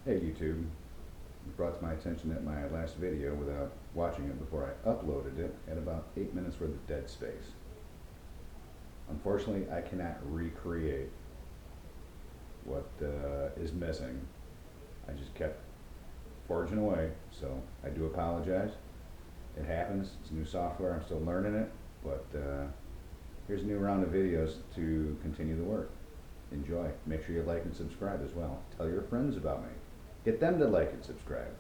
Hey YouTube, it brought to my attention that my last video, without watching it before I uploaded it, had about 8 minutes worth of dead space. Unfortunately, I cannot recreate what is missing. I just kept forging away, so I do apologize. It happens, it's new software, I'm still learning it, but here's a new round of videos to continue the work. Enjoy. Make sure you like and subscribe as well. Tell your friends about me. Get them to like and subscribe.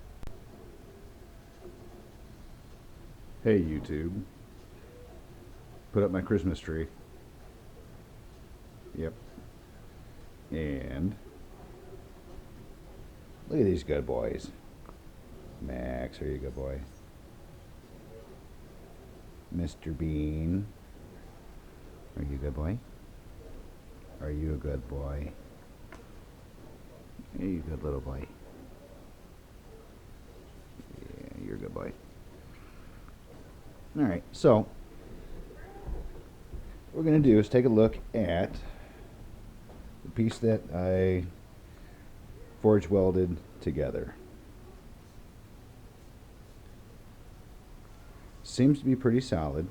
Hey YouTube. Put up my Christmas tree. Yep. And look at these good boys. Max, are you a good boy? Mr. Bean, are you a good boy? Are you a good boy? Are you a good little boy? Yeah, you're a good boy. Alright, so what we're going to do is take a look at the piece that I forge welded together. Seems to be pretty solid.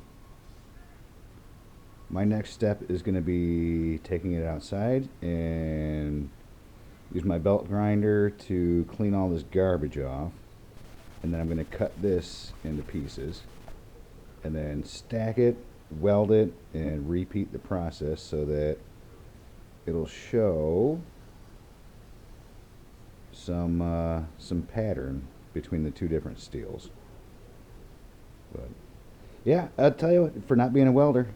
My next step is going to be taking it outside and use my belt grinder to clean all this garbage off, and then I'm going to cut this into pieces and then stack it, weld it, and repeat the process so that it'll show some pattern between the two different steels. But yeah, I'll tell you what, for not being a welder,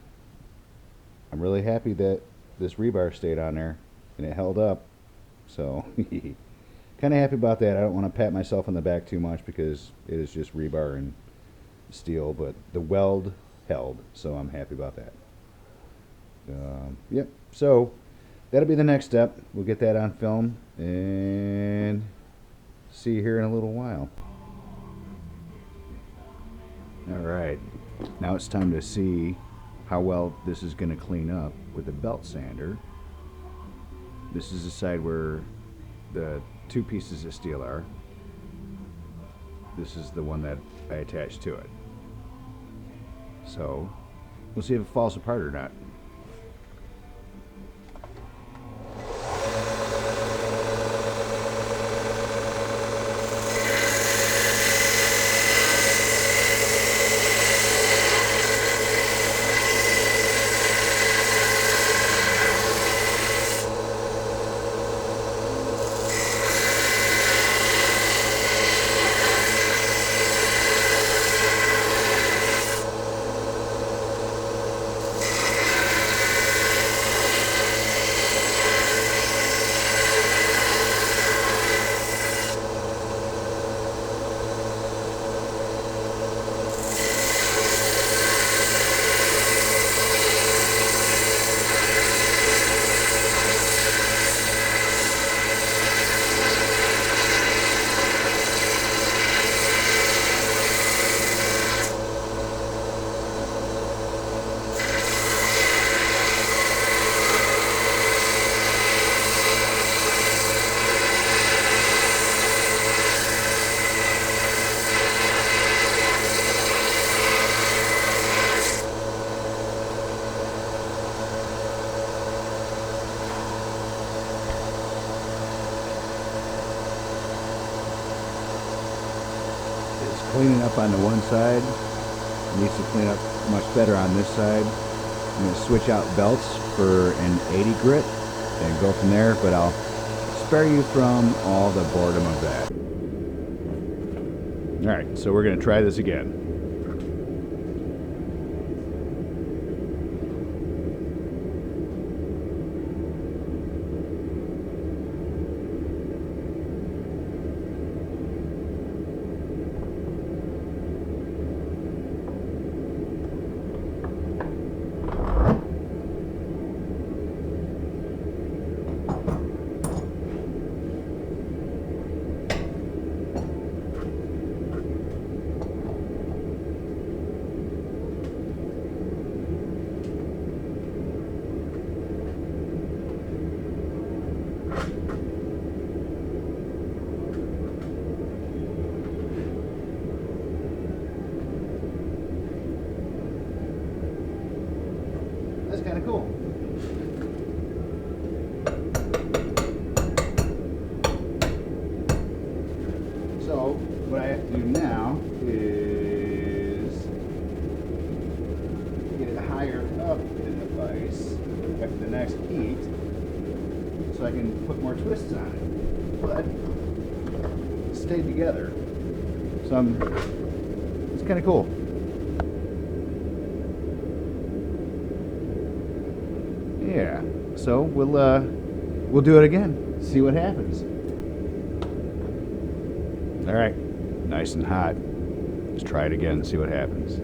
I'm really happy that this rebar stayed on there and it held up. So kind of happy about that. I don't want to pat myself on the back too much because it is just rebar and steel, but the weld held, so I'm happy about that. Yep, so that'll be the next step. We'll get that on film and see you here in a little while. Alright, now it's time to see how well this is going to clean up with a belt sander. This is the side where the two pieces of steel are. This is the one that I attached to it. So we'll see if it falls apart or not. Cleaning up on the one side, needs to clean up much better on this side. I'm going to switch out belts for an 80 grit and go from there, but I'll spare you from all the boredom of that. Alright, so we're going to try this again. I can put more twists on it. But it stayed together. So it's kind of cool. Yeah. So we'll do it again. See what happens. All right. Nice and hot. Let's try it again and see what happens.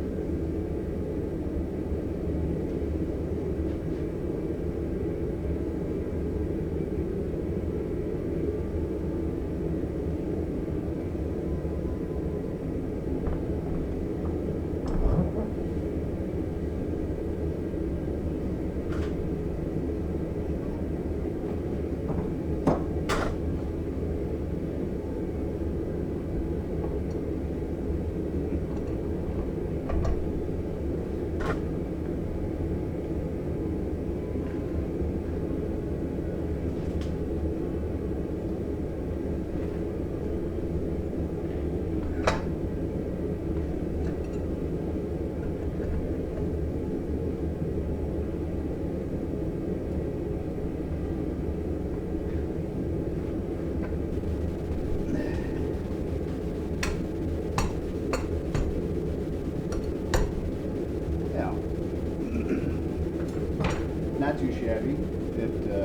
Not too shabby. It did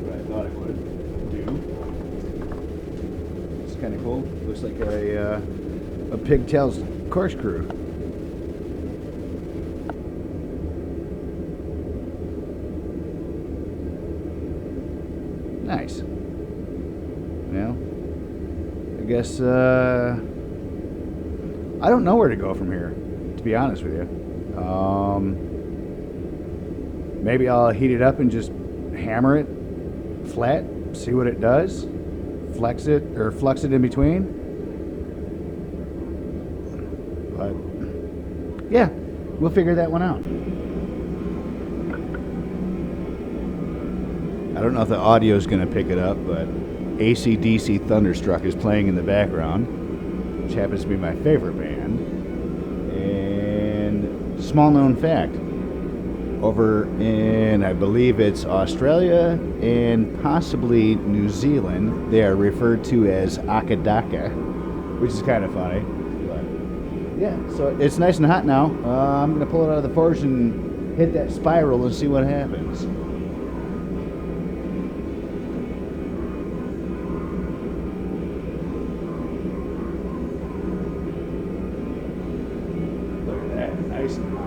what I thought it would do. It's kind of cool. Looks like a pigtails corkscrew. Nice. Well, I guess I don't know where to go from here, to be honest with you. Maybe I'll heat it up and just hammer it flat, see what it does, flux it in between. But yeah, we'll figure that one out. I don't know if the audio is going to pick it up, but AC/DC Thunderstruck is playing in the background, which happens to be my favorite band. And small known fact, over in, I believe it's Australia and possibly New Zealand, they are referred to as Akadaka, which is kind of funny. But yeah, so it's nice and hot now. I'm going to pull it out of the forge and hit that spiral and see what happens. Look at that, nice and hot.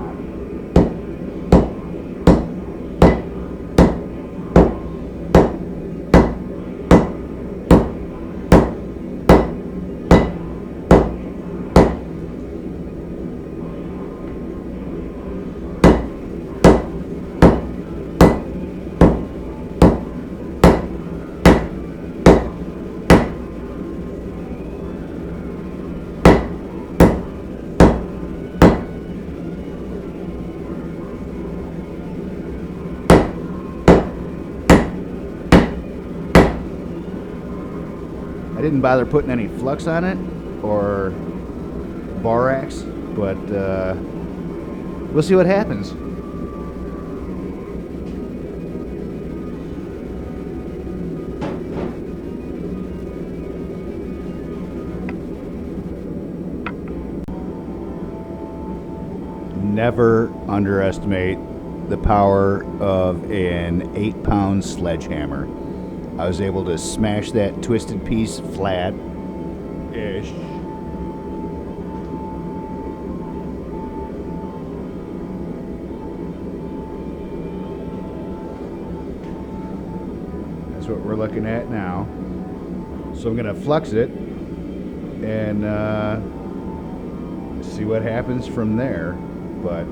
I didn't bother putting any flux on it or borax, but we'll see what happens. Never underestimate the power of an 8-pound sledgehammer. I was able to smash that twisted piece flat-ish. That's what we're looking at now. So I'm going to flux it and see what happens from there. But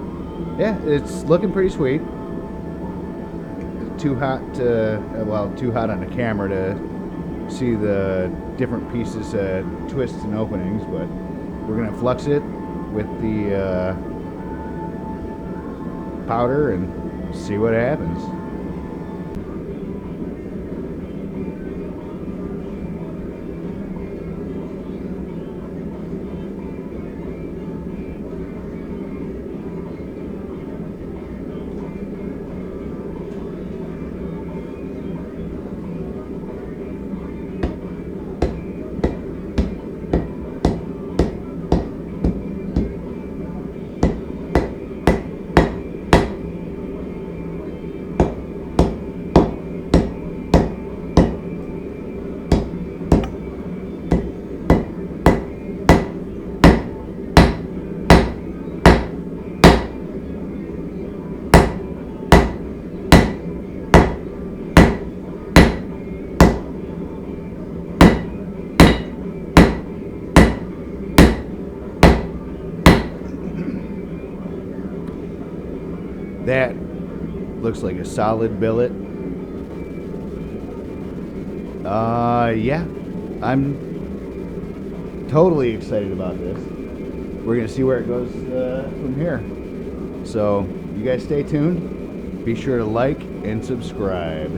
yeah, it's looking pretty sweet. Too hot on the camera to see the different pieces, twists and openings, but we're going to flux it with the powder and see what happens. That looks like a solid billet. Yeah, I'm totally excited about this. We're gonna see where it goes from here. So you guys stay tuned. Be sure to like and subscribe.